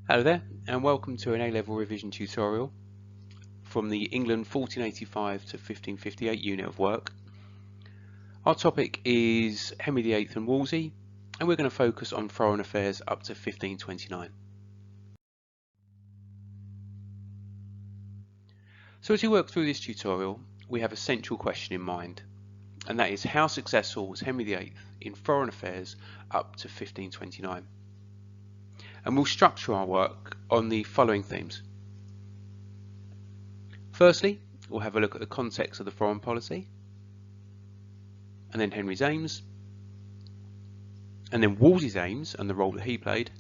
Hello there, and welcome to an A-level revision tutorial from the England 1485 to 1558 unit of work. Our topic is Henry VIII and Wolsey, and we're going to focus on foreign affairs up to 1529. So as we work through this tutorial, we have a central question in mind, and that is how successful was Henry VIII in foreign affairs up to 1529? And we'll structure our work on the following themes. Firstly, we'll have a look at the context of the foreign policy, and then Henry's aims, and then Wolsey's aims and the role that he played.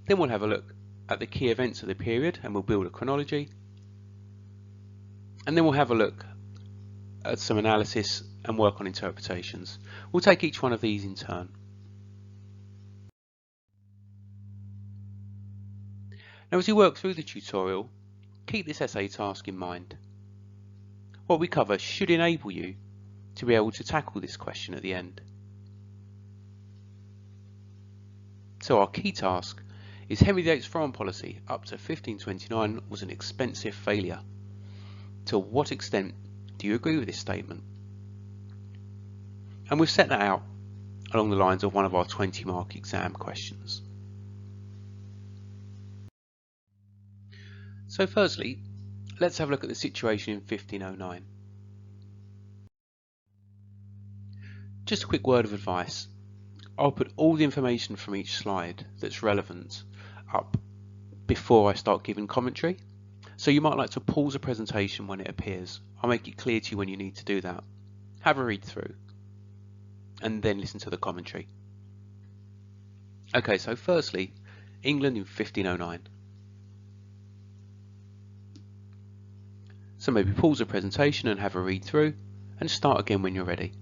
Then we'll have a look at the key events of the period and we'll build a chronology. And then we'll have a look at some analysis and work on interpretations. We'll take each one of these in turn. Now as you work through the tutorial, keep this essay task in mind. What we cover should enable you to be able to tackle this question at the end. So our key task is Henry VIII's foreign policy up to 1529 was an expensive failure. To what extent do you agree with this statement? And we've set that out along the lines of one of our 20-mark exam questions. So firstly, let's have a look at the situation in 1509. Just a quick word of advice. I'll put all the information from each slide that's relevant up before I start giving commentary. So you might like to pause a presentation when it appears. I'll make it clear to you when you need to do that. Have a read through and then listen to the commentary. Okay, so firstly, England in 1509. So maybe pause the presentation and have a read through and start again when you're ready.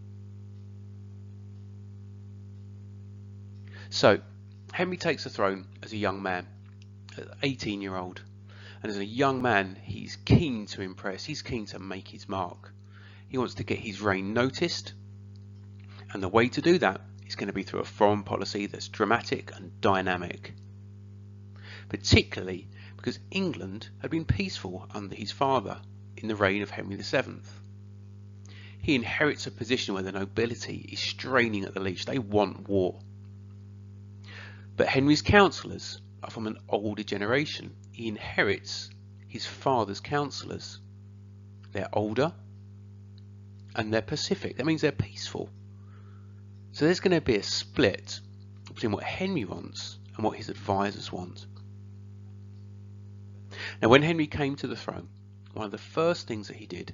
So, Henry takes the throne as a young man, an 18-year-old. And as a young man, he's keen to impress, he's keen to make his mark. He wants to get his reign noticed. And the way to do that is going to be through a foreign policy that's dramatic and dynamic. Particularly because England had been peaceful under his father in the reign of Henry VII. He inherits a position where the nobility is straining at the leash. They want war. But Henry's councillors are from an older generation. He inherits his father's councillors. They're older and they're pacific. That means they're peaceful. So there's going to be a split between what Henry wants and what his advisors want. Now when Henry came to the throne, one of the first things that he did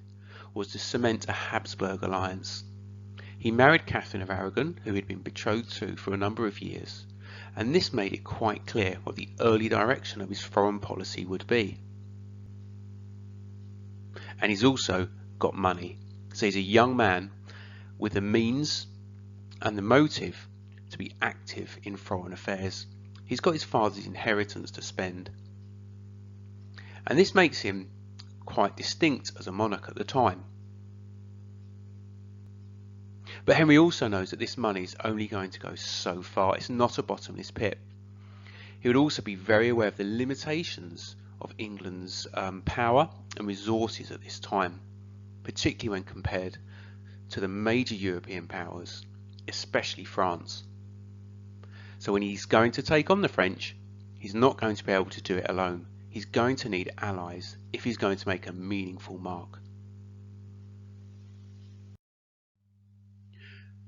was to cement a Habsburg alliance. He married Catherine of Aragon, who he'd been betrothed to for a number of years. And this made it quite clear what the early direction of his foreign policy would be. And he's also got money. So he's a young man with the means and the motive to be active in foreign affairs. He's got his father's inheritance to spend. And this makes him quite distinct as a monarch at the time. But Henry also knows that this money is only going to go so far. It's not a bottomless pit. He would also be very aware of the limitations of England's power and resources at this time, particularly when compared to the major European powers, especially France. So when he's going to take on the French, he's not going to be able to do it alone. He's going to need allies if he's going to make a meaningful mark.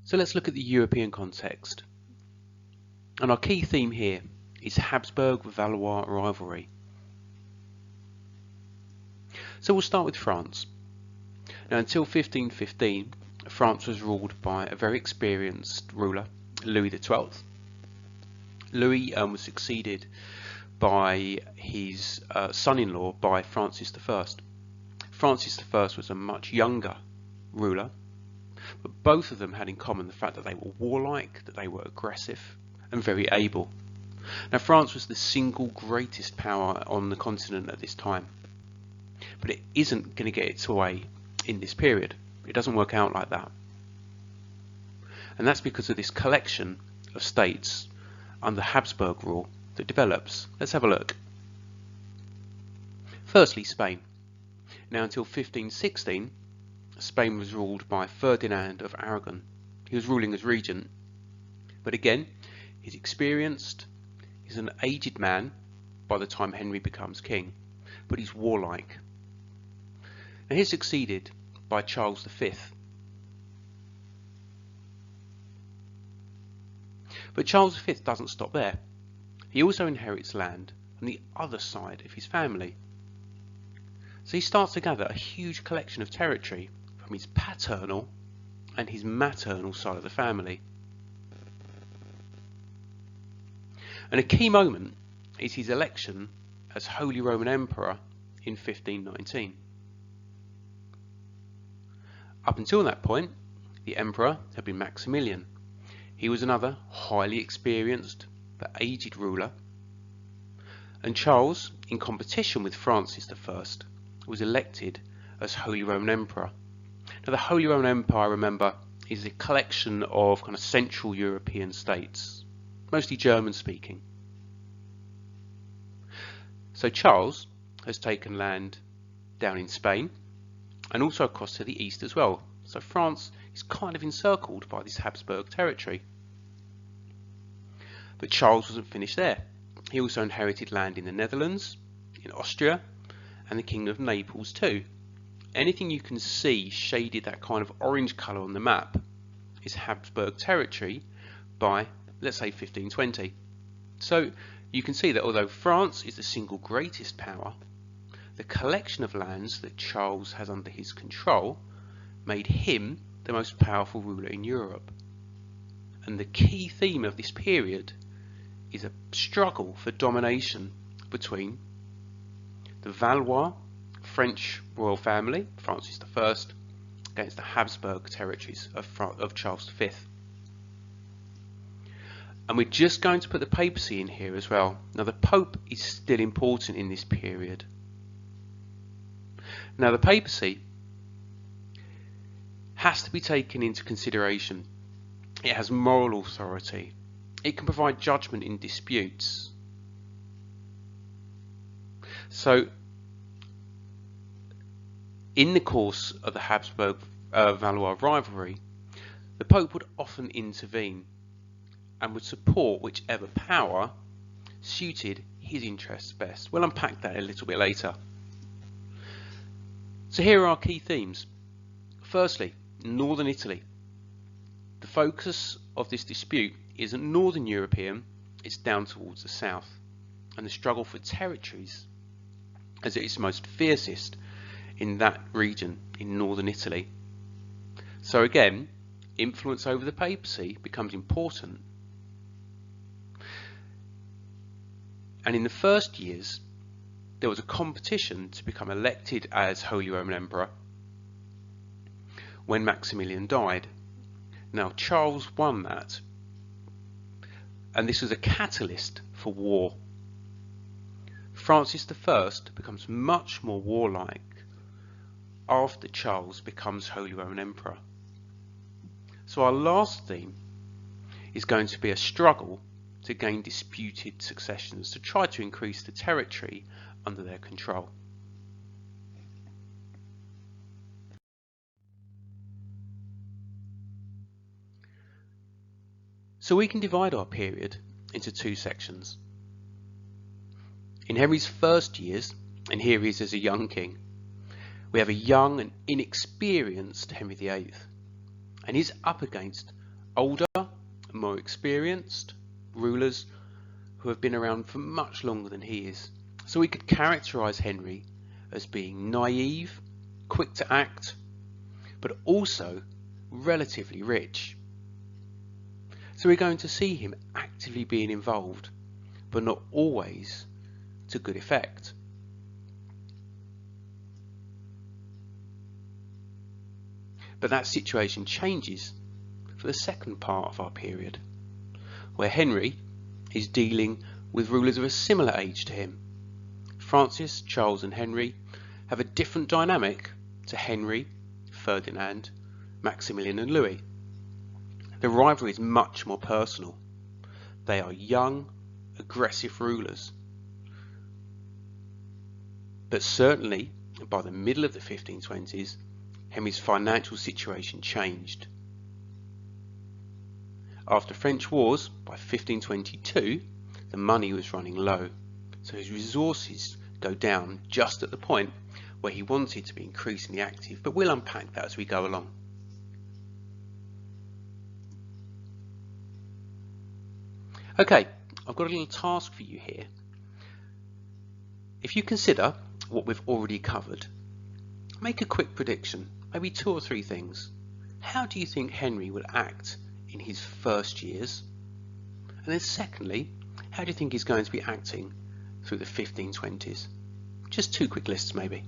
So let's look at the European context. And our key theme here is Habsburg-Valois rivalry. So we'll start with France. Now until 1515, France was ruled by a very experienced ruler, Louis XII. Louis was succeeded by his son-in-law, by Francis I. Francis I was a much younger ruler, but both of them had in common the fact that they were warlike, that they were aggressive and very able. Now France was the single greatest power on the continent at this time, but it isn't going to get its way in this period. It doesn't work out like that. And that's because of this collection of states under Habsburg rule that develops. Let's have a look. Firstly, Spain. Now, until 1516, Spain was ruled by Ferdinand of Aragon. He was ruling as regent, but again, he's experienced, he's an aged man by the time Henry becomes king, but he's warlike. Now, he's succeeded by Charles V. But Charles V doesn't stop there. He also inherits land on the other side of his family. So he starts to gather a huge collection of territory from his paternal and his maternal side of the family. And a key moment is his election as Holy Roman Emperor in 1519. Up until that point, the emperor had been Maximilian. He was another highly experienced but aged ruler. And Charles, in competition with Francis I, was elected as Holy Roman Emperor. Now, the Holy Roman Empire, remember, is a collection of kind of Central European states, mostly German speaking. So Charles has taken land down in Spain and also across to the east as well. So France is kind of encircled by this Habsburg territory. But Charles wasn't finished there. He also inherited land in the Netherlands, in Austria, and the Kingdom of Naples too. Anything you can see shaded that kind of orange colour on the map is Habsburg territory by, let's say, 1520. So you can see that although France is the single greatest power, the collection of lands that Charles has under his control made him the most powerful ruler in Europe. And the key theme of this period is a struggle for domination between the Valois French royal family, Francis I, against the Habsburg territories of Charles V. And we're just going to put the papacy in here as well. Now, the Pope is still important in this period. Now, the papacy has to be taken into consideration. It has moral authority. It can provide judgment in disputes. So, in the course of the Habsburg-Valois rivalry, the Pope would often intervene and would support whichever power suited his interests best. We'll unpack that a little bit later. So here are our key themes. Firstly, Northern Italy. The focus of this dispute isn't Northern European, it's down towards the south, and the struggle for territories as it is most fiercest in that region in Northern Italy. So again, influence over the papacy becomes important. And in the first years, there was a competition to become elected as Holy Roman Emperor when Maximilian died. Now, Charles won that, and this was a catalyst for war. Francis I becomes much more warlike after Charles becomes Holy Roman Emperor. So our last theme is going to be a struggle to gain disputed successions, to try to increase the territory under their control. So we can divide our period into two sections. In Henry's first years, and here he is as a young king, we have a young and inexperienced Henry VIII, and he's up against older and more experienced rulers who have been around for much longer than he is. So we could characterize Henry as being naive, quick to act, but also relatively rich. So we're going to see him actively being involved, but not always to good effect. But that situation changes for the second part of our period, where Henry is dealing with rulers of a similar age to him. Francis, Charles and Henry have a different dynamic to Henry, Ferdinand, Maximilian and Louis. The rivalry is much more personal. They are young, aggressive rulers. But certainly by the middle of the 1520s, Henry's financial situation changed. After French wars, by 1522, the money was running low, so his resources go down just at the point where he wanted to be increasingly active, but we'll unpack that as we go along. Okay, I've got a little task for you here. If you consider what we've already covered, make a quick prediction, maybe 2 or 3 things. How do you think Henry would act in his first years? And then secondly, how do you think he's going to be acting through the 1520s? Just 2 quick lists maybe.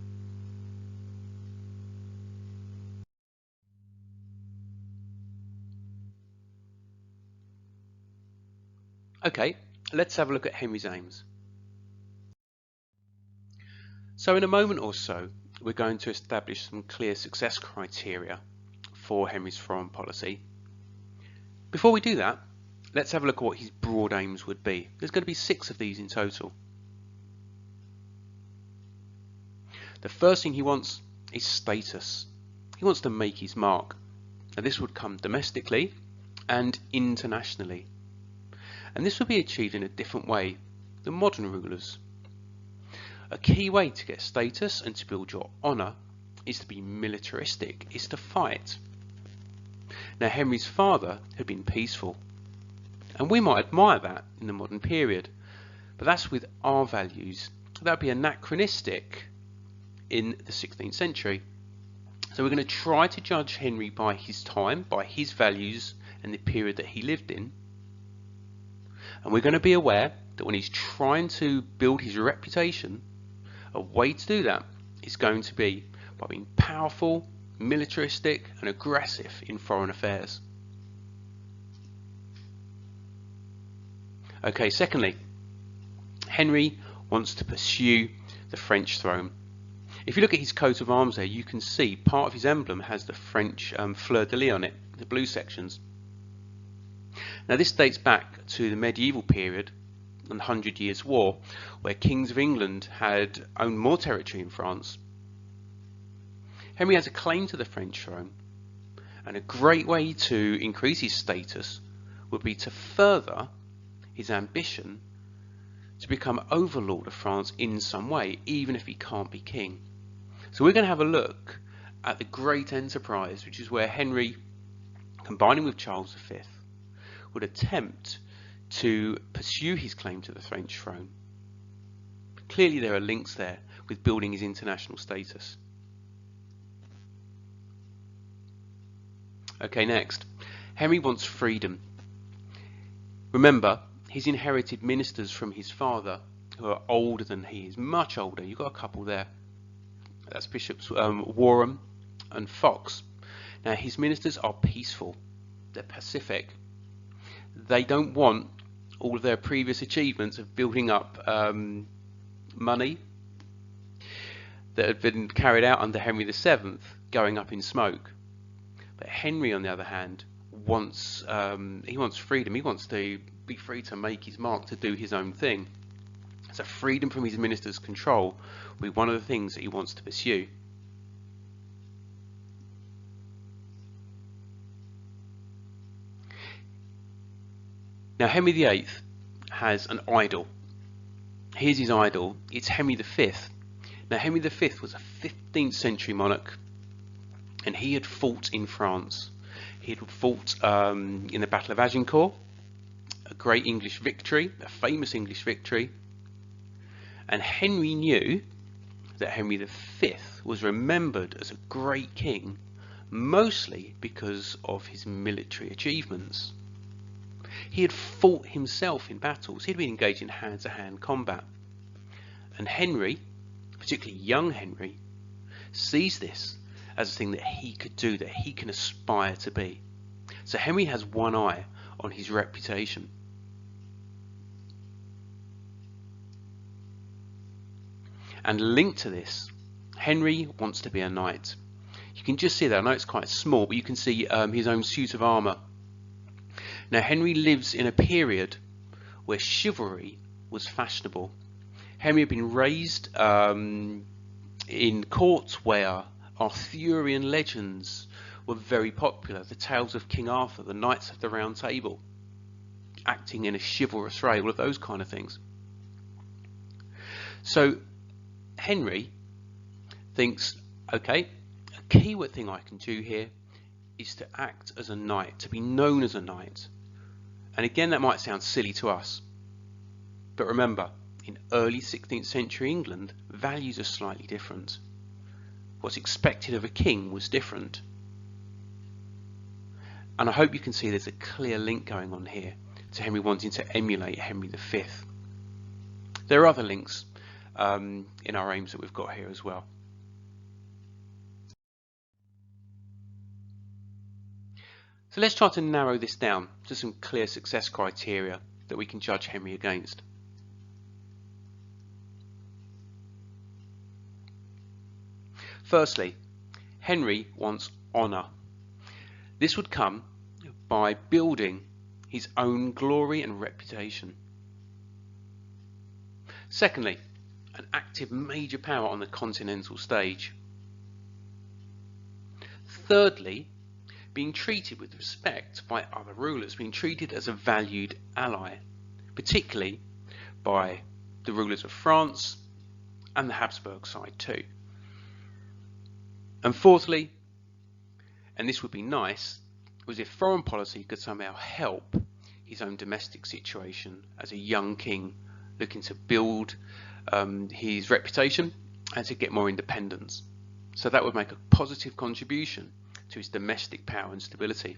Okay, let's have a look at Henry's aims. So in a moment or so, we're going to establish some clear success criteria for Henry's foreign policy. Before we do that, let's have a look at what his broad aims would be. There's going to be 6 of these in total. The first thing he wants is status. He wants to make his mark. Now this would come domestically and internationally. And this would be achieved in a different way than modern rulers. A key way to get status and to build your honour is to be militaristic, is to fight. Now Henry's father had been peaceful, and we might admire that in the modern period, but that's with our values. That would be anachronistic in the 16th century. So we're going to try to judge Henry by his time, by his values and the period that he lived in. And we're going to be aware that when he's trying to build his reputation, a way to do that is going to be by being powerful, militaristic and aggressive in foreign affairs. Okay, secondly, Henry wants to pursue the French throne. If you look at his coat of arms there, you can see part of his emblem has the French fleur-de-lis on it, the blue sections. Now this dates back to the medieval period and the 100 Years' War, where kings of England had owned more territory in France. Henry has a claim to the French throne, and a great way to increase his status would be to further his ambition to become overlord of France in some way, even if he can't be king. So we're going to have a look at the great enterprise, which is where Henry, combining with Charles V, would attempt to pursue his claim to the French throne. Clearly there are links there with building his international status. Okay, next, Henry wants freedom. Remember, he's inherited ministers from his father who are older than he is, much older. You've got a couple there. That's Bishops Warham and Fox. Now his ministers are peaceful, they're pacific. They don't want all of their previous achievements of building up money that had been carried out under Henry VII going up in smoke. But Henry, on the other hand, wants freedom. He wants to be free to make his mark, to do his own thing. So freedom from his ministers' control will be one of the things that he wants to pursue. Now Henry VIII has an idol. Here's his idol. It's Henry V. Now Henry V was a 15th century monarch, and he had fought in France. He had fought in the Battle of Agincourt, a great English victory, a famous English victory. And Henry knew that Henry V was remembered as a great king, mostly because of his military achievements. He had fought himself in battles. He'd been engaged in hand-to-hand combat. And Henry, particularly young Henry, sees this as a thing that he could do, that he can aspire to be. So Henry has one eye on his reputation. And linked to this, Henry wants to be a knight. You can just see that. I know it's quite small, but you can see his own suit of armour. Now Henry lives in a period where chivalry was fashionable. Henry had been raised in courts where Arthurian legends were very popular. The tales of King Arthur, the Knights of the Round Table, acting in a chivalrous way, all of those kind of things. So Henry thinks, okay, a keyword thing I can do here is to act as a knight, to be known as a knight. And again, that might sound silly to us, but remember, in early 16th century England, values are slightly different. What's expected of a king was different. And I hope you can see there's a clear link going on here to Henry wanting to emulate Henry V. There are other links in our aims that we've got here as well. So let's try to narrow this down to some clear success criteria that we can judge Henry against. Firstly, Henry wants honour. This would come by building his own glory and reputation. Secondly, an active major power on the continental stage. Thirdly, being treated with respect by other rulers, being treated as a valued ally, particularly by the rulers of France and the Habsburg side too. And fourthly, and this would be nice, was if foreign policy could somehow help his own domestic situation as a young king looking to build his reputation and to get more independence. So that would make a positive contribution to his domestic power and stability.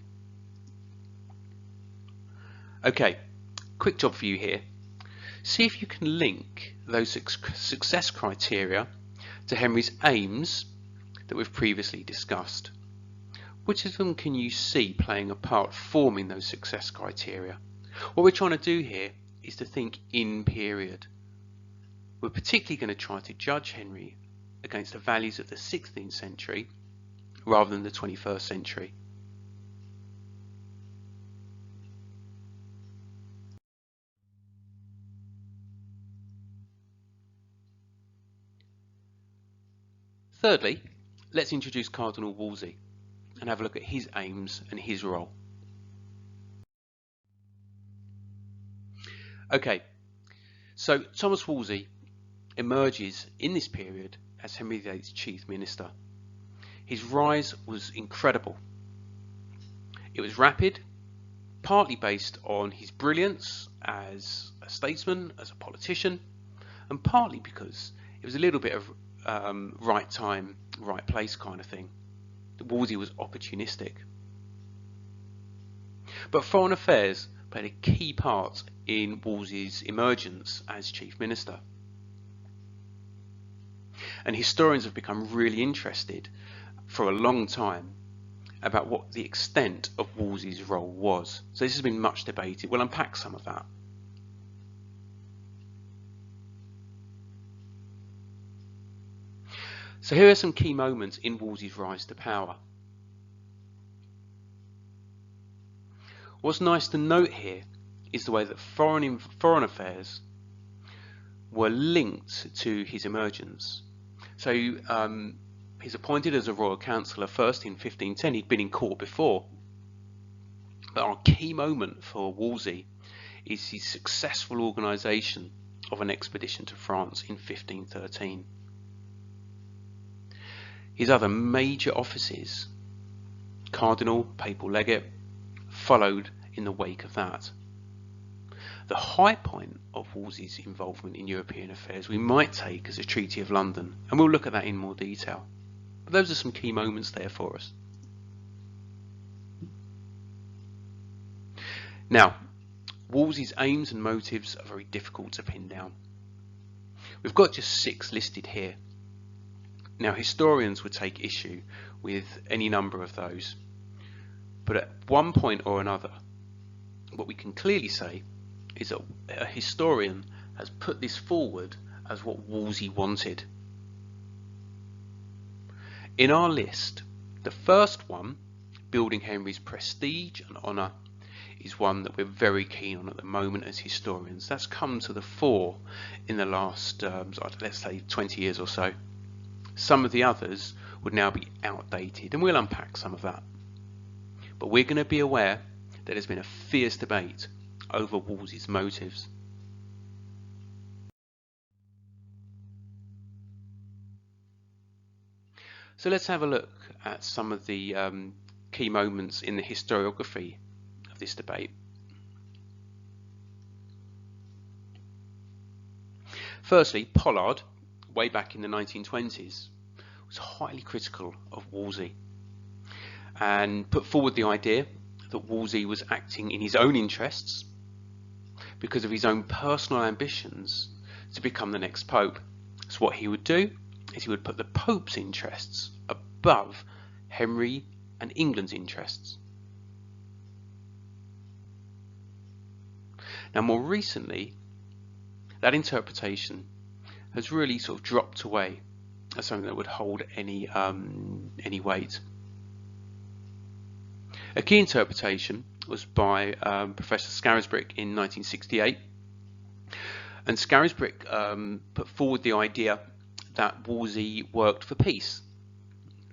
Okay, quick job for you here. See if you can link those success criteria to Henry's aims that we've previously discussed. Which of them can you see playing a part forming those success criteria? What we're trying to do here is to think in period. We're particularly going to try to judge Henry against the values of the 16th century rather than the 21st century. Thirdly, let's introduce Cardinal Wolsey and have a look at his aims and his role. Okay, so Thomas Wolsey emerges in this period as Henry VIII's chief minister. His rise was incredible. It was rapid, partly based on his brilliance as a statesman, as a politician, and partly because it was a little bit of right time, right place kind of thing. Wolsey was opportunistic. But foreign affairs played a key part in Wolsey's emergence as chief minister. And historians have become really interested for a long time about what the extent of Wolsey's role was. So this has been much debated. We'll unpack some of that. So here are some key moments in Wolsey's rise to power. What's nice to note here is the way that foreign affairs were linked to his emergence. So he's appointed as a royal councillor first in 1510. He'd been in court before. But our key moment for Wolsey is his successful organisation of an expedition to France in 1513. His other major offices, cardinal, papal legate, followed in the wake of that. The high point of Wolsey's involvement in European affairs we might take as a Treaty of London, and we'll look at that in more detail. But those are some key moments there for us. Now, Wolsey's aims and motives are very difficult to pin down. We've got just 6 listed here. Now, historians would take issue with any number of those, but at one point or another, what we can clearly say is that a historian has put this forward as what Wolsey wanted. In our list, the first one, building Henry's prestige and honour, is one that we're very keen on at the moment as historians. That's come to the fore in the last, let's say, 20 years or so. Some of the others would now be outdated, and we'll unpack some of that. But we're going to be aware that there's been a fierce debate over Wolsey's motives. So let's have a look at some of the key moments in the historiography of this debate. Firstly, Pollard, way back in the 1920s, was highly critical of Wolsey and put forward the idea that Wolsey was acting in his own interests because of his own personal ambitions to become the next pope. So what he would do is he would put the Pope's interests above Henry and England's interests. Now, more recently, that interpretation has really sort of dropped away as something that would hold any weight. A key interpretation was by Professor Scarisbrick in 1968, and Scarisbrick put forward the idea that Wolsey worked for peace.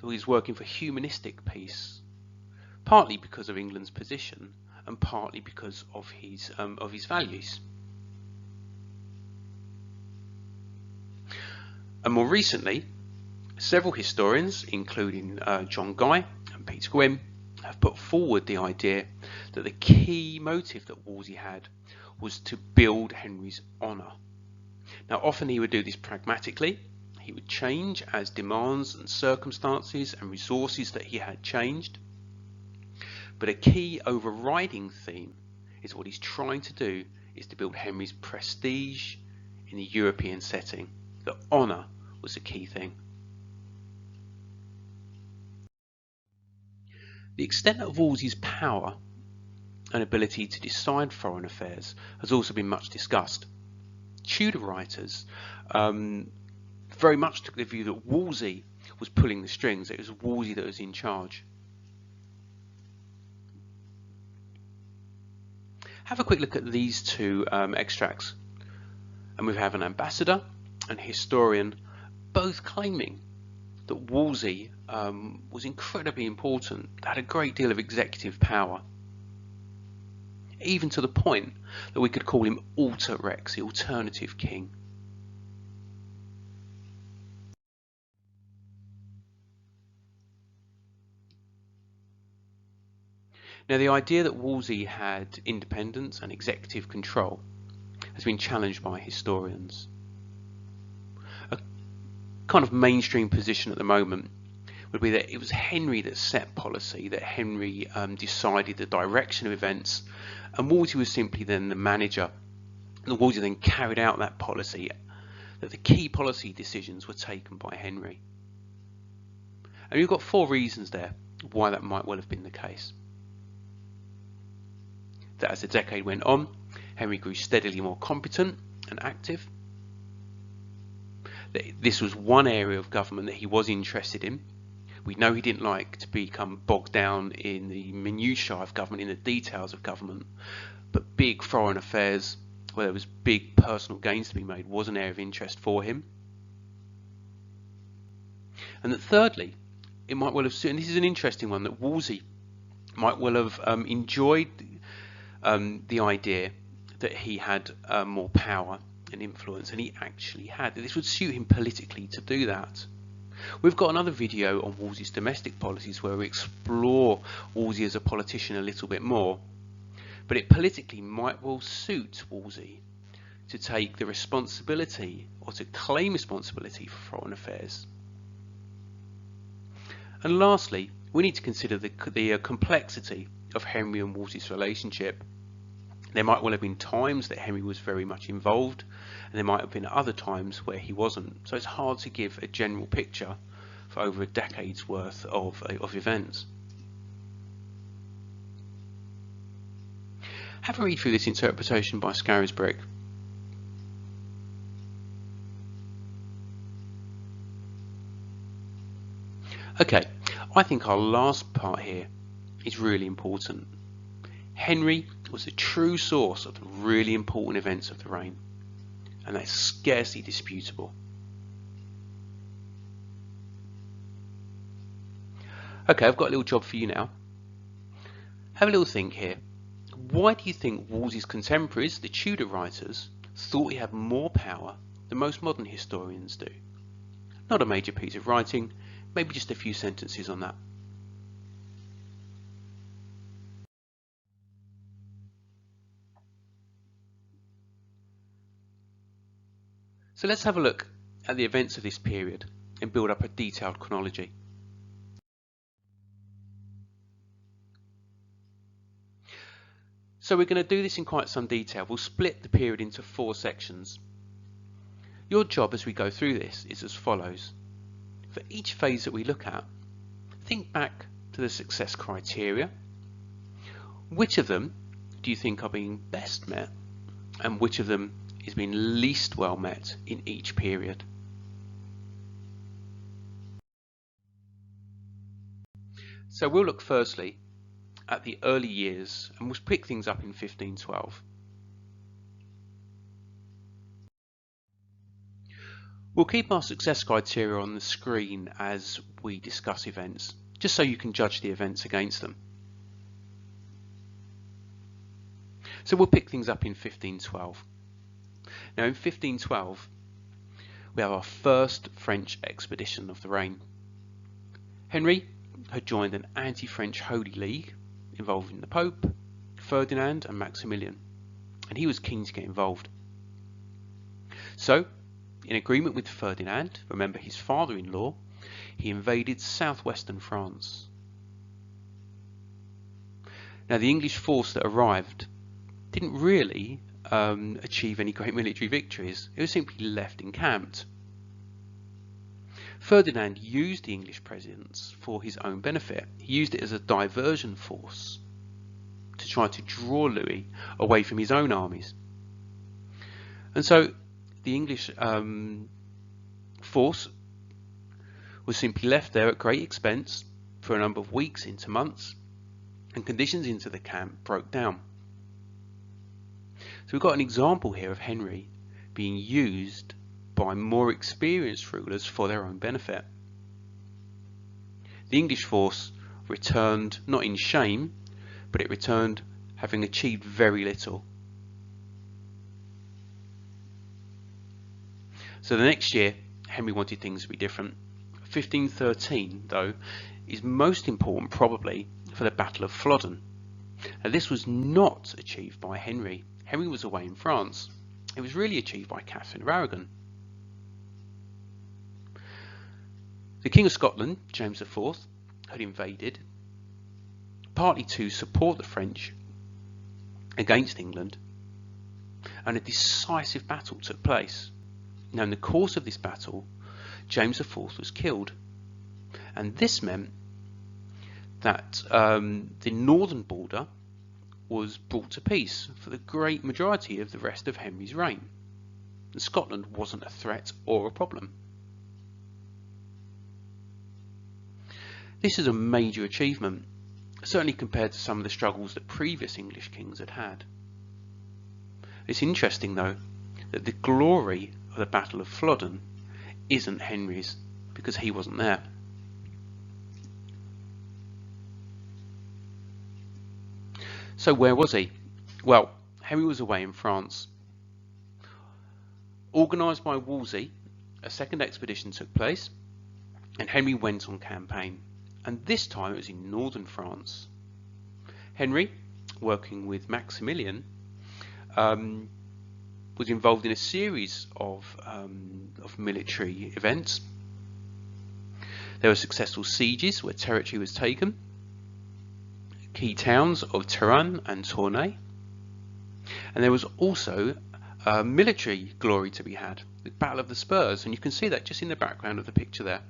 So he's working for humanistic peace, partly because of England's position and partly because of his values. And more recently, several historians, including John Guy and Peter Gwynne, have put forward the idea that the key motive that Wolsey had was to build Henry's honour. Now, often he would do this pragmatically. He would change as demands and circumstances and resources that he had changed. But a key overriding theme is what he's trying to do is to build Henry's prestige in the European setting. The honour was the key thing. The extent of Wolsey's power and ability to decide foreign affairs has also been much discussed. Tudor writers very much took the view that Wolsey was pulling the strings, it was Wolsey that was in charge. Have a quick look at these two extracts, and we have an ambassador and historian both claiming that Wolsey was incredibly important, had a great deal of executive power, even to the point that we could call him Alter Rex, the alternative king. Now, the idea that Wolsey had independence and executive control has been challenged by historians. A kind of mainstream position at the moment would be that it was Henry that set policy, that Henry decided the direction of events, and Wolsey was simply then the manager. And Wolsey then carried out that policy, that the key policy decisions were taken by Henry. And you've got four reasons there why that might well have been the case. That as the decade went on, Henry grew steadily more competent and active. That this was one area of government that he was interested in. We know he didn't like to become bogged down in the minutiae of government, in the details of government, but big foreign affairs, where there was big personal gains to be made, was an area of interest for him. And that thirdly, it might well have, and this is an interesting one, that Wolsey might well have enjoyed the idea that he had more power and influence, and he actually had. This would suit him politically to do that. We've got another video on Wolsey's domestic policies where we explore Wolsey as a politician a little bit more, but it politically might well suit Wolsey to take the responsibility or to claim responsibility for foreign affairs. And lastly, we need to consider the complexity of Henry and Wolsey's relationship. There might well have been times that Henry was very much involved, and there might have been other times where he wasn't. So it's hard to give a general picture for over a decade's worth of events. Have a read through this interpretation by Scarisbrick. Okay, I think our last part here is really important. Henry was the true source of the really important events of the reign, and that's scarcely disputable. Okay, I've got a little job for you now. Have a little think here. Why do you think Wolsey's contemporaries, the Tudor writers, thought he had more power than most modern historians do? Not a major piece of writing, maybe just a few sentences on that. So let's have a look at the events of this period and build up a detailed chronology. So we're going to do this in quite some detail. We'll split the period into 4 sections. Your job as we go through this is as follows. For each phase that we look at, think back to the success criteria. Which of them do you think are being best met, and which of them is being least well met in each period? So we'll look firstly at the early years, and we'll pick things up in 1512. We'll keep our success criteria on the screen as we discuss events, just so you can judge the events against them. So we'll pick things up in 1512. Now in 1512, we have our first French expedition of the reign. Henry had joined an anti-French Holy League involving the Pope, Ferdinand and Maximilian, and he was keen to get involved. So, in agreement with Ferdinand, remember his father-in-law, he invaded southwestern France. Now the English force that arrived didn't really achieve any great military victories. It was simply left encamped. Ferdinand used the English presence for his own benefit. He used it as a diversion force to try to draw Louis away from his own armies. And so the English force was simply left there at great expense for a number of weeks into months, and conditions into the camp broke down. So we've got an example here of Henry being used by more experienced rulers for their own benefit. The English force returned not in shame, but it returned having achieved very little. So the next year, Henry wanted things to be different. 1513, though, is most important probably for the Battle of Flodden. Now this was not achieved by Henry. Henry was away in France. It was really achieved by Catherine of Aragon. The King of Scotland, James IV, had invaded, partly to support the French against England, and a decisive battle took place. Now in the course of this battle, James IV was killed, and this meant that the northern border was brought to peace for the great majority of the rest of Henry's reign, and Scotland wasn't a threat or a problem. This is a major achievement, certainly compared to some of the struggles that previous English kings had had. It's interesting though that the glory of the Battle of Flodden isn't Henry's, because he wasn't there. So where was he? Well, Henry was away in France. Organised by Wolsey, a second expedition took place, and Henry went on campaign. And this time it was in northern France. Henry, working with Maximilian, was involved in a series of military events. There were successful sieges where territory was taken, key towns of Turin and Tournai, and there was also military glory to be had, the Battle of the Spurs, and you can see that just in the background of the picture there.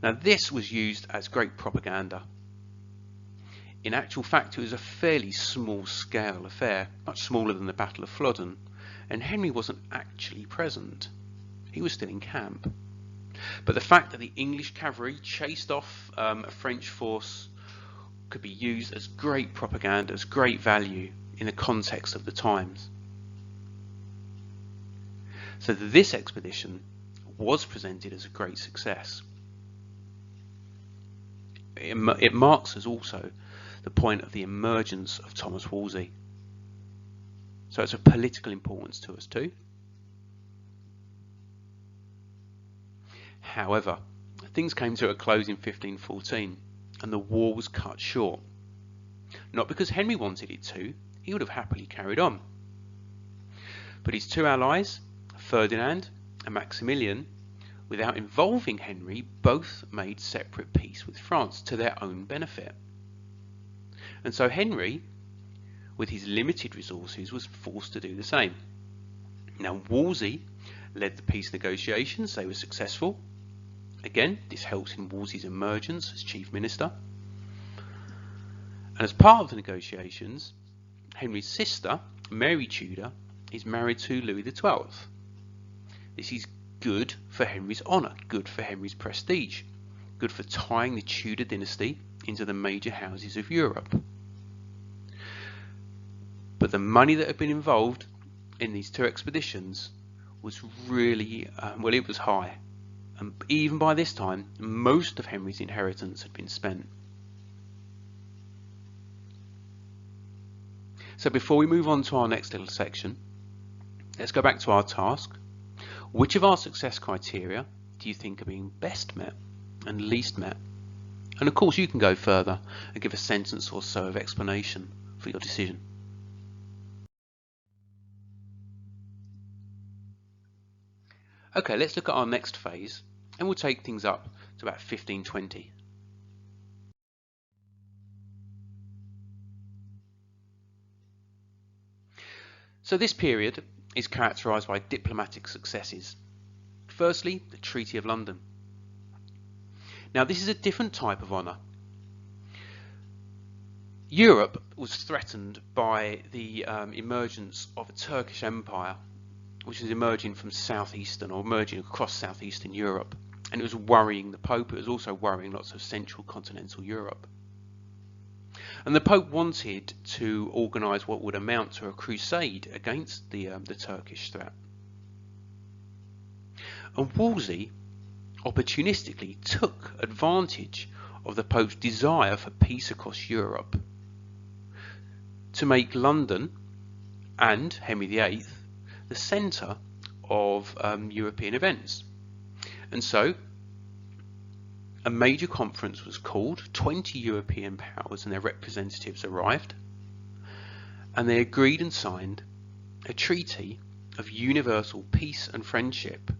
Now this was used as great propaganda. In actual fact, it was a fairly small scale affair, much smaller than the Battle of Flodden, and Henry wasn't actually present. He was still in camp. But the fact that the English cavalry chased off a French force could be used as great propaganda, as great value in the context of the times. So this expedition was presented as a great success. It marks as also the point of the emergence of Thomas Wolsey. So it's of political importance to us too. However, things came to a close in 1514 and the war was cut short. Not because Henry wanted it to, he would have happily carried on. But his two allies, Ferdinand and Maximilian, without involving Henry, both made separate peace with France to their own benefit. And so Henry, with his limited resources, was forced to do the same. Now Wolsey led the peace negotiations. They were successful. Again, this helps in Wolsey's emergence as chief minister. And as part of the negotiations, Henry's sister, Mary Tudor, is married to Louis XII. This is good for Henry's honour, good for Henry's prestige, good for tying the Tudor dynasty into the major houses of Europe. But the money that had been involved in these two expeditions was really, well, it was high. And even by this time, most of Henry's inheritance had been spent. So before we move on to our next little section, let's go back to our task. Which of our success criteria do you think are being best met and least met? And of course you can go further and give a sentence or so of explanation for your decision. Okay, let's look at our next phase and we'll take things up to about 1520. So this period is characterised by diplomatic successes. Firstly, the Treaty of London. Now this is a different type of honour. Europe was threatened by the emergence of a Turkish empire, which was emerging from southeastern or emerging across southeastern Europe, and it was worrying the Pope. It was also worrying lots of central continental Europe. And the Pope wanted to organise what would amount to a crusade against the Turkish threat. And Wolsey opportunistically took advantage of the Pope's desire for peace across Europe to make London and Henry VIII the centre of European events. And so a major conference was called. 20 European powers and their representatives arrived, and they agreed and signed a treaty of universal peace and friendship.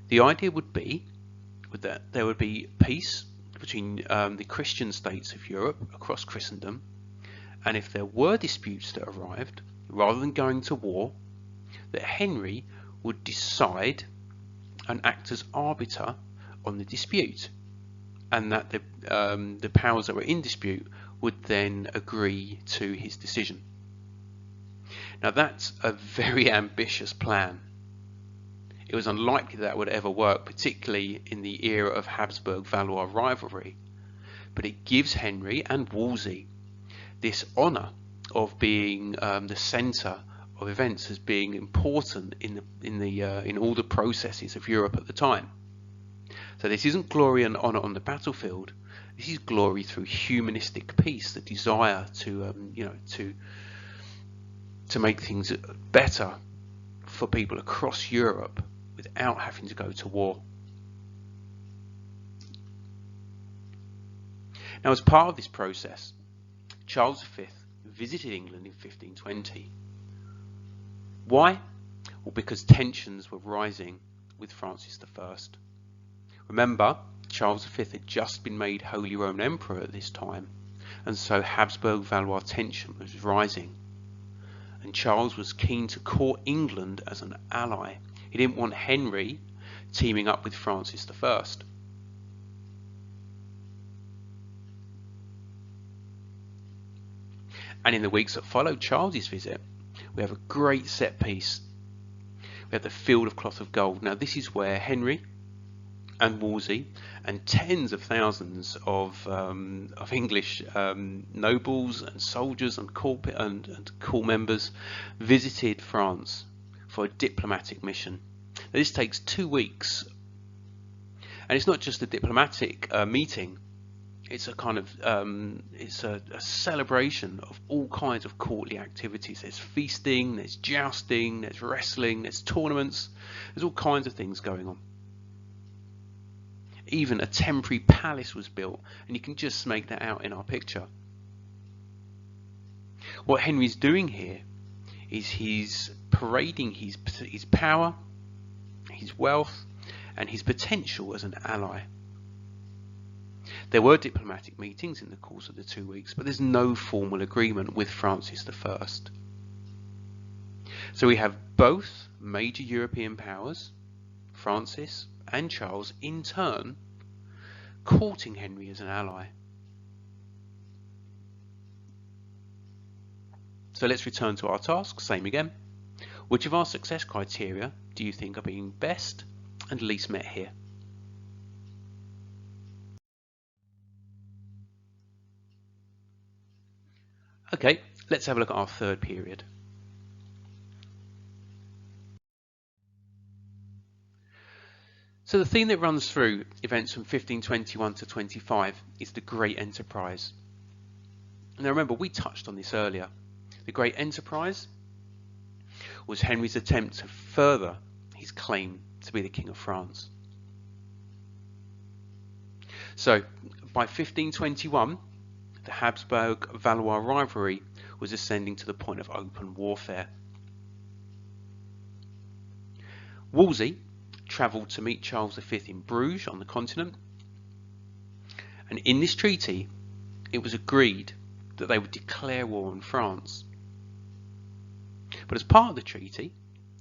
The idea would be that there would be peace between the Christian states of Europe across Christendom, and if there were disputes that arrived, rather than going to war, that Henry would decide and act as arbiter on the dispute, and that the powers that were in dispute would then agree to his decision. Now that's a very ambitious plan. It was unlikely that would ever work, particularly in the era of Habsburg-Valois rivalry, but it gives Henry and Wolsey this honour of being the centre of events, as being important in all the processes of Europe at the time. So this isn't glory and honour on the battlefield. This is glory through humanistic peace, the desire to make things better for people across Europe without having to go to war. Now, as part of this process, Charles V visited England in 1520. Why? Well, because tensions were rising with Francis I. Remember, Charles V had just been made Holy Roman Emperor at this time, and so Habsburg-Valois tension was rising. And Charles was keen to court England as an ally. He didn't want Henry teaming up with Francis I. And in the weeks that followed Charles's visit, we have a great set piece. We have the Field of Cloth of Gold. Now this is where Henry and Wolsey and tens of thousands of English nobles and soldiers and court members visited France for a diplomatic mission. Now, this takes 2 weeks, and it's not just a diplomatic meeting. It's a kind of it's a celebration of all kinds of courtly activities. There's feasting, there's jousting, there's wrestling, there's tournaments. There's all kinds of things going on. Even a temporary palace was built, and you can just make that out in our picture. What Henry's doing here is he's parading his power, his wealth, and his potential as an ally. There were diplomatic meetings in the course of the 2 weeks, but there's no formal agreement with Francis I. So we have both major European powers, Francis and Charles, in turn courting Henry as an ally. So let's return to our task, same again. Which of our success criteria do you think are being best and least met here? Okay, let's have a look at our third period. So the theme that runs through events from 1521 to 25 is the Great Enterprise. Now remember, we touched on this earlier. The Great Enterprise was Henry's attempt to further his claim to be the King of France. So by 1521, the Habsburg-Valois rivalry was ascending to the point of open warfare. Wolsey travelled to meet Charles V in Bruges on the continent, and in this treaty it was agreed that they would declare war on France. But as part of the treaty,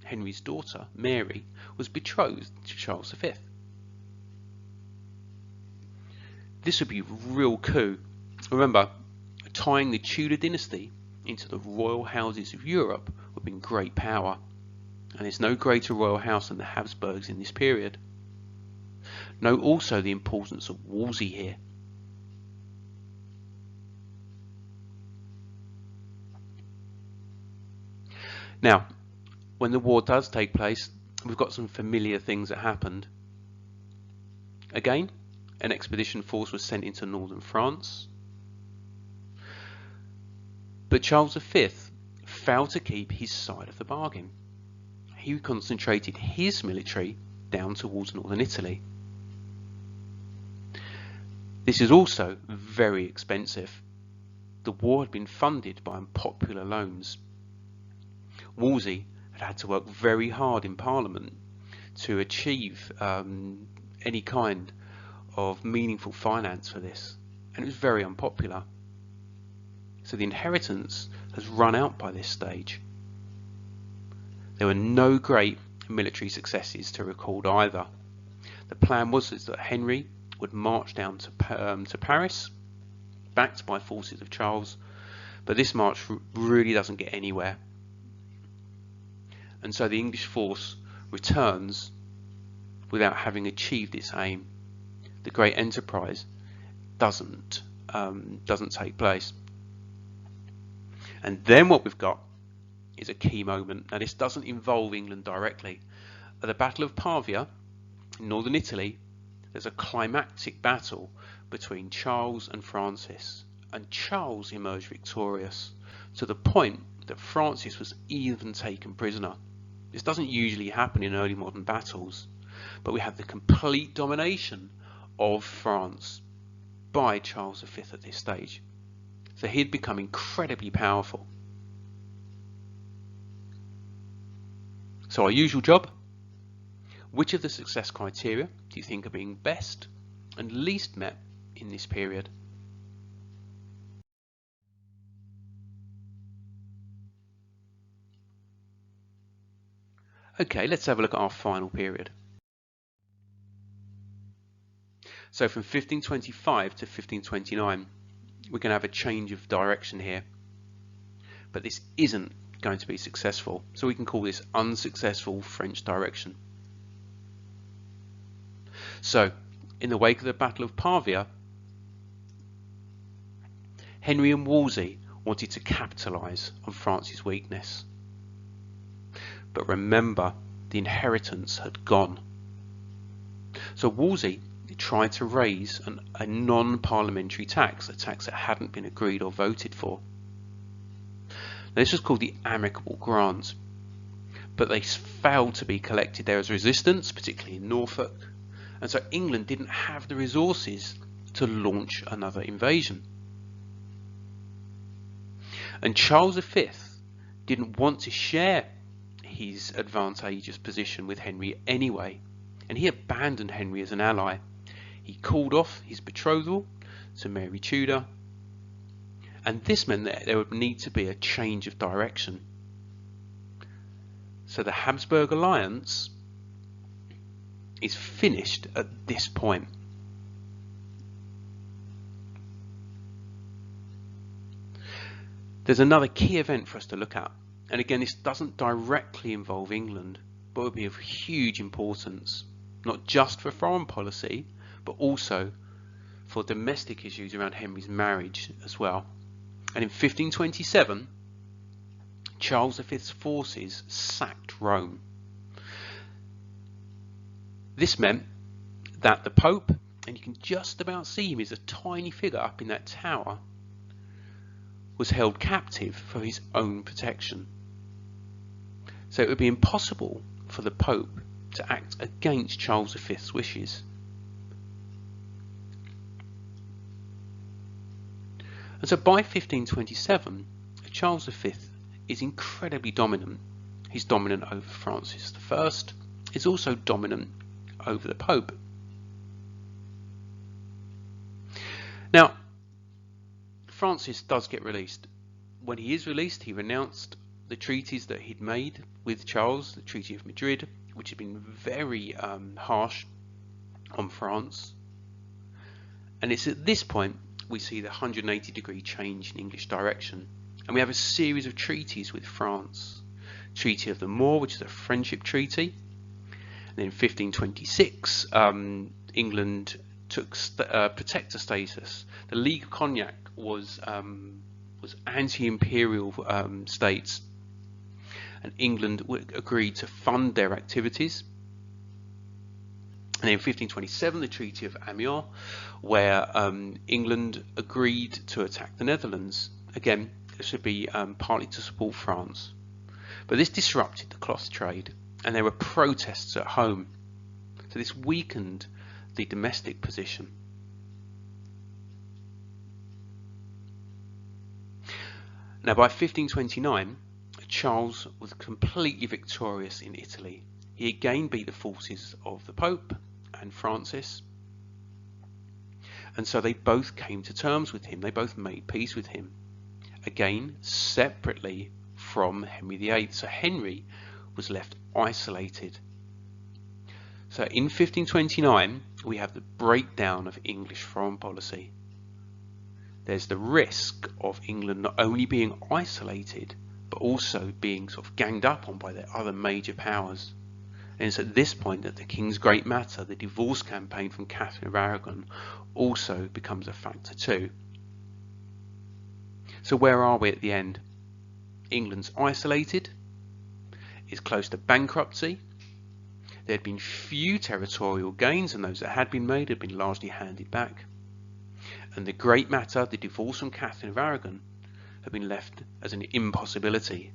Henry's daughter, Mary, was betrothed to Charles V. This would be a real coup. Remember, tying the Tudor dynasty into the royal houses of Europe would bring great power, and there's no greater royal house than the Habsburgs in this period. Note also the importance of Wolsey here. Now, when the war does take place, we've got some familiar things that happened. Again, an expedition force was sent into northern France, but Charles V failed to keep his side of the bargain. He concentrated his military down towards northern Italy. This is also very expensive. The war had been funded by unpopular loans. Wolsey had to work very hard in Parliament to achieve any kind of meaningful finance for this, and it was very unpopular. So the inheritance has run out by this stage. There were no great military successes to record either. The plan was that Henry would march down to Paris, backed by forces of Charles, but this march really doesn't get anywhere. And so the English force returns without having achieved its aim. The Great Enterprise doesn't take place. And then what we've got is a key moment. Now this doesn't involve England directly. At the Battle of Pavia in northern Italy, there's a climactic battle between Charles and Francis, and Charles emerged victorious to the point that Francis was even taken prisoner. This doesn't usually happen in early modern battles, but we have the complete domination of France by Charles V at this stage. So he had become incredibly powerful. So our usual job, which of the success criteria do you think are being best and least met in this period? Okay, let's have a look at our final period. So from 1525 to 1529, we're going to have a change of direction here. But this isn't going to be successful, so we can call this unsuccessful French direction. So, in the wake of the Battle of Pavia, Henry and Wolsey wanted to capitalise on France's weakness. But remember, the inheritance had gone. So Wolsey tried to raise a non-parliamentary tax, a tax that hadn't been agreed or voted for. Now, this was called the Amicable Grant, but they failed to be collected. There was resistance, particularly in Norfolk, and so England didn't have the resources to launch another invasion. And Charles V didn't want to share his advantageous position with Henry anyway, and he abandoned Henry as an ally. He called off his betrothal to Mary Tudor, and this meant that there would need to be a change of direction. So the Habsburg alliance is finished at this point. There's another key event for us to look at, and again this doesn't directly involve England, but would be of huge importance, not just for foreign policy, but also for domestic issues around Henry's marriage as well. And in 1527, Charles V's forces sacked Rome. This meant that the Pope, and you can just about see him as a tiny figure up in that tower, was held captive for his own protection. So it would be impossible for the Pope to act against Charles V's wishes. And so by 1527, Charles V is incredibly dominant. He's dominant over Francis I. He's also dominant over the Pope. Now, Francis does get released. When he is released, he renounced the treaties that he'd made with Charles, the Treaty of Madrid, which had been very harsh on France. And it's at this point we see the 180-degree change in English direction. And we have a series of treaties with France. Treaty of the Moor, which is a friendship treaty. And then in 1526, England took protector status. The League of Cognac was anti-imperial states, and England agreed to fund their activities. And then in 1527, the Treaty of Amiens, where England agreed to attack the Netherlands. Again, this would be partly to support France. But this disrupted the cloth trade, and there were protests at home. So this weakened the domestic position. Now by 1529, Charles was completely victorious in Italy. He again beat the forces of the Pope and Francis, and so they both came to terms with him. They both made peace with him, again separately from Henry VIII. So Henry was left isolated. So in 1529 we have the breakdown of English foreign policy. There's the risk of England not only being isolated but also being sort of ganged up on by the other major powers. And it's at this point that the King's Great Matter, the divorce campaign from Catherine of Aragon, also becomes a factor too. So where are we at the end? England's isolated, it's close to bankruptcy. There had been few territorial gains, and those that had been made had been largely handed back. And the Great Matter, the divorce from Catherine of Aragon, had been left as an impossibility.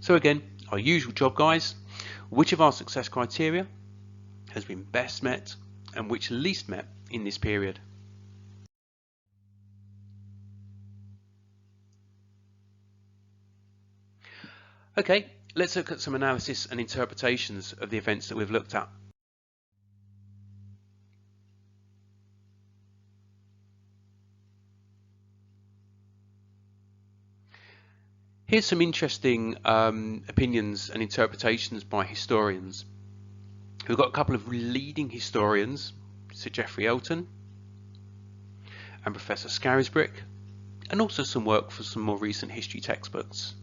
So again, our usual job, guys. Which of our success criteria has been best met and which least met in this period? Okay, let's look at some analysis and interpretations of the events that we've looked at. Here's some interesting opinions and interpretations by historians. We've got a couple of leading historians, Sir Geoffrey Elton and Professor Scarisbrick, and also some work for some more recent history textbooks.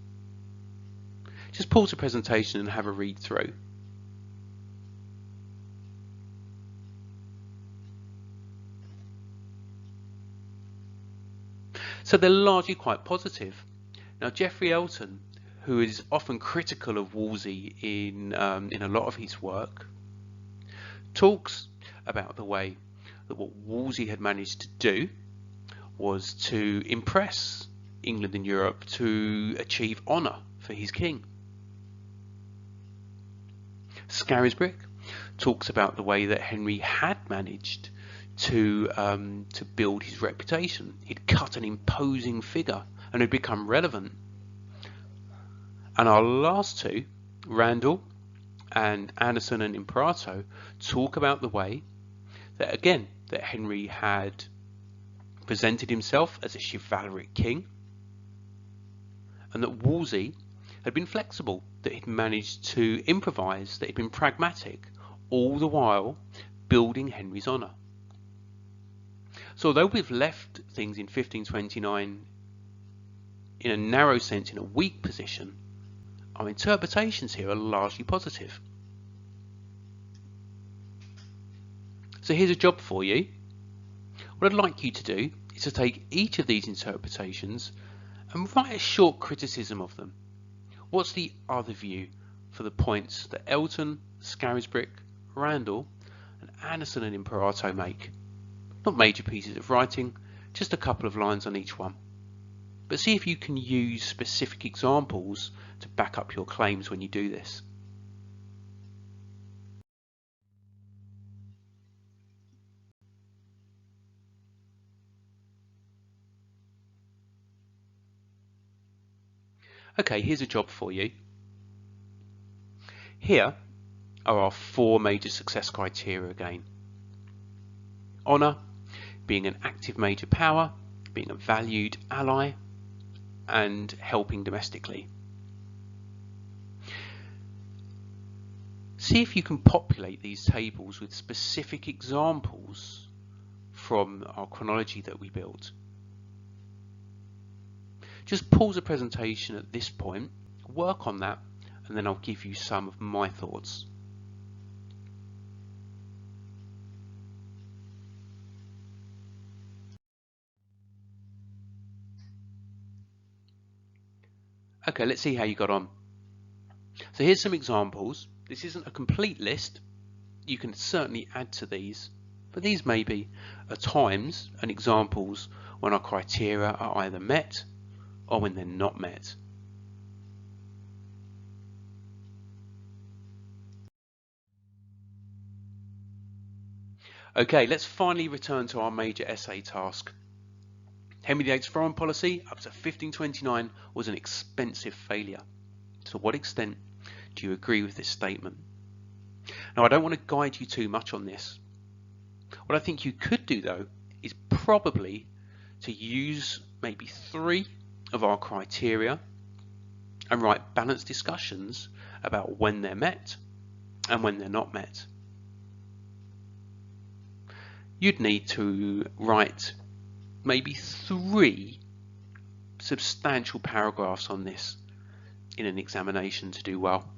Just pause the presentation and have a read through. So they're largely quite positive. Now Geoffrey Elton, who is often critical of Wolsey in a lot of his work, talks about the way that what Wolsey had managed to do was to impress England and Europe, to achieve honour for his king. Scarisbrick talks about the way that Henry had managed to build his reputation. He'd cut an imposing figure and had become relevant. And our last two, Randall and Anderson and Imperato, talk about the way that, again, that Henry had presented himself as a chivalric king, and that Wolsey had been flexible, that he'd managed to improvise, that he'd been pragmatic, all the while building Henry's honour. So although we've left things in 1529 in a narrow sense in a weak position, our interpretations here are largely positive. So here's a job for you. What I'd like you to do is to take each of these interpretations and write a short criticism of them. What's the other view for the points that Elton, Scarisbrick, Randall and Anderson and Imperato make? Not major pieces of writing, just a couple of lines on each one. But see if you can use specific examples to back up your claims when you do this. Okay, here's a job for you. Here are our four major success criteria again. Honour, being an active major power, being a valued ally, and helping domestically. See if you can populate these tables with specific examples from our chronology that we built. Just pause the presentation at this point, work on that, and then I'll give you some of my thoughts. Okay, let's see how you got on. So here's some examples. This isn't a complete list. You can certainly add to these, but these may be times and examples when our criteria are either met or when they're not met. Okay, let's finally return to our major essay task. Henry VIII's foreign policy up to 1529 was an expensive failure. To what extent do you agree with this statement? Now, I don't want to guide you too much on this. What I think you could do, though, is probably to use maybe 3 of our criteria and write balanced discussions about when they're met and when they're not met. You'd need to write maybe 3 substantial paragraphs on this in an examination to do well.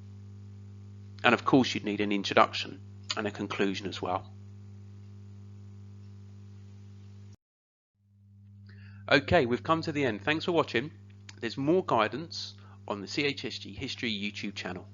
And of course you'd need an introduction and a conclusion as well. Okay, we've come to the end. Thanks for watching. There's more guidance on the CHSG History YouTube channel.